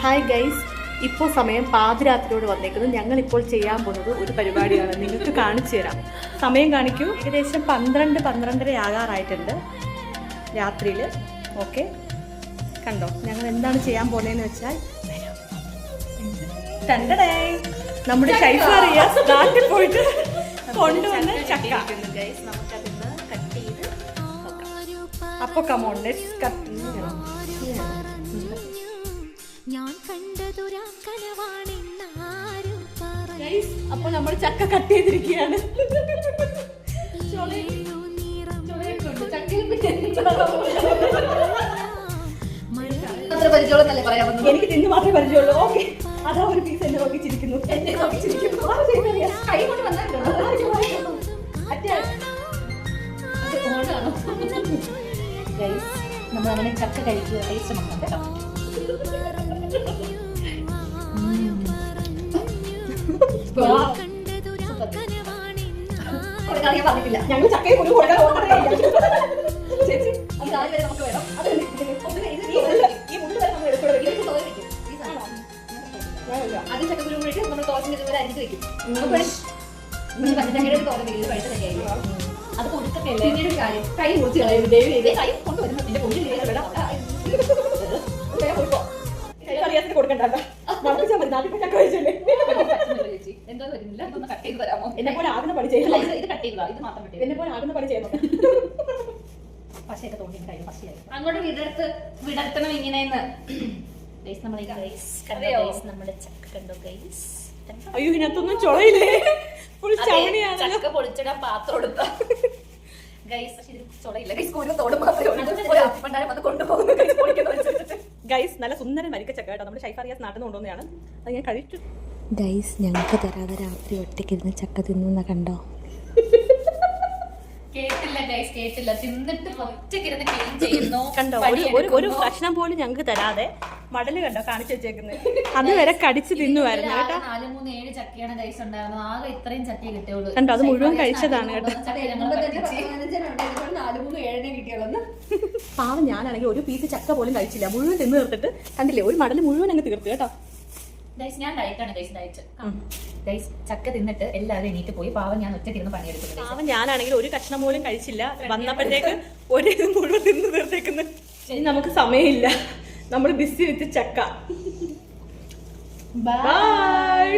Hi guys, ഇപ്പോൾ സമയം പാതിരാത്രിയോട് വന്നേക്കുന്നത്. ഞങ്ങളിപ്പോൾ ചെയ്യാൻ പോകുന്നത് ഒരു പരിപാടിയാണ്, നിങ്ങൾക്ക് കാണിച്ചു തരാം. സമയം കാണിക്കൂ. ഏകദേശം 12-12:30 ആകാറായിട്ടുണ്ട് രാത്രിയിൽ. ഓക്കെ, കണ്ടോ ഞങ്ങൾ എന്താണ് ചെയ്യാൻ പോകുന്നതെന്ന് വെച്ചാൽ, നമ്മുടെ ഷൈഫ റിയാസ് നാട്ടിൽ പോയിട്ട് കൊണ്ടുവന്ന ചക്ക. അപ്പൊ കമോൺ, ലെറ്റ്സ് കട്ട്. അപ്പൊ നമ്മൾ ചക്ക കട്ട് ചെയ്തിരിക്കുകയാണ്. എനിക്ക് തിന്ന് മാത്രമേ പരിചയമുള്ളൂ. ഓക്കെ, അതാ ഒരു പീസ് എന്നെ നോക്കിച്ചിരിക്കുന്നു. നമ്മൾ അങ്ങനെ ചക്ക കഴിക്കുക, ടേസ്റ്റ് നോക്കാം കേട്ടോ. ഞങ്ങൾ ചക്കയെ ഒരു കൊടുക്കാൻ ചേച്ചി, അത് ആദ്യം വരെ നമുക്ക് വേണം. അത് ചക്കക്കുരു കൂടിയിട്ട് നമ്മൾ തോരൻ അരിഞ്ഞ് വെക്കും. പച്ചച്ചക്കയുടെ തോരൻ വെക്കുന്നത് പഴുത്തതൊക്കെയായിരിക്കും. അത് കൊടുക്കല്ലേ പിന്നീട് കാര്യം കൈ മുറിച്ച് കളയും. ദയവ് ചെയ്ത് കൈ കൊണ്ടുവരുന്നു. എന്റെ പൊടി കൊടുക്കണ്ട, ചക്ക കഴിച്ചല്ലേ. എന്താ വരുന്നില്ല, ഇതൊന്ന് കട്ട് ചെയ്ത് തരാമോ? എന്നെ പോലെ ആകുന്ന പണി ചെയ്യണം. ഇത് കട്ട് ചെയ്തതാ, ഇത് മാത്രം കട്ട് ചെയ്തു. എന്നെ പോലെ ആകുന്ന പണി ചെയ്യണം. പശയൊക്കെ തോന്നിയിട്ടുണ്ടായിരുന്നു. പശയായിരുന്നു അങ്ങോട്ട് വിടർത്തണം ഇങ്ങനെയെന്ന്. നമ്മുടെ ചക്ക കണ്ടോ ഗൈസ്? അയ്യോ, ഇതിനകത്തൊന്നും ചൊളയില്ലേ, ഫുൾ ചവണിയാണ്. ചക്ക പൊളിച്ചിടാൻ പാത്രം എടുത്ത ഗൈസ്, ചൊളയില്ല ഗൈസ്, കൂടുതൽ തോട് മാത്രമേ കൊണ്ടുപോകുന്നു ഗൈസ്. നല്ല സുന്ദരൻ വരിക്കച്ചക്ക കേട്ടോ, നമ്മുടെ ഷൈഫ റിയാസ് നാട്ടിൽ നിന്ന് കൊണ്ടുവന്നതാണ്. അത് ഞാൻ കഴിച്ചു ഗൈസ്. ഞങ്ങൾക്ക് തരാതെ രാത്രി ഒറ്റയ്ക്കിരുന്ന് ചക്ക തിന്നുന്ന കണ്ടോ? കേട്ടില്ല ഗൈസ്, കേട്ടില്ല. തിന്നിട്ട് ഒറ്റയ്ക്കിരുന്ന് ക്ലീൻ ചെയ്യുന്നു കണ്ടോ? ഒരു കഷ്ണം പോലും ഞങ്ങൾക്ക് തരാതെ മടല് കണ്ടോ കാണിച്ചു വെച്ചേക്കുന്നത്. അതുവരെ കടിച്ച് തിന്നുമായിരുന്നു കേട്ടോ. 4-3-7 ചക്കയാണ് ഗൈസ് ഉണ്ടായിരുന്നത്. ആകെ ഇത്രയും ചക്ക കിട്ടിയുള്ളൂ കണ്ടോ, അത് മുഴുവൻ കഴിച്ചതാണ് കേട്ടോ. 4-3-7 കിട്ടിയുള്ളൂ. പാവം ഞാനാണെങ്കിൽ ഒരു പീസ് ചക്ക പോലും കഴിച്ചില്ല, മുഴുവൻ തിന്നു തീർത്തിട്ട് കണ്ടില്ലേ, ഒരു മടല് മുഴുവൻ അങ്ങ് തീർത്തു കേട്ടോ. ഞാൻ ഡയറ്റാണ് ഗൈസ്, ഡയറ്റ് ഗൈസ്. ചക്ക തിന്നിട്ട് എല്ലാവരും എണീറ്റ് പോയി. പാവം ഞാൻ ഒറ്റയ്ക്കിരുന്ന് പണിയെടുക്കുന്നു. പാവം ഞാനാണെങ്കിൽ ഒരു കഷ്ണം പോലും കഴിച്ചില്ല, വന്നപ്പോഴത്തേക്ക് ഒരു മുഴുവൻ തിന്നു തീർത്തേക്കുന്നു. ഇനി നമുക്ക് സമയമില്ല, നമ്മൾ ബിസി വിത്ത് ചക്ക. ബൈ.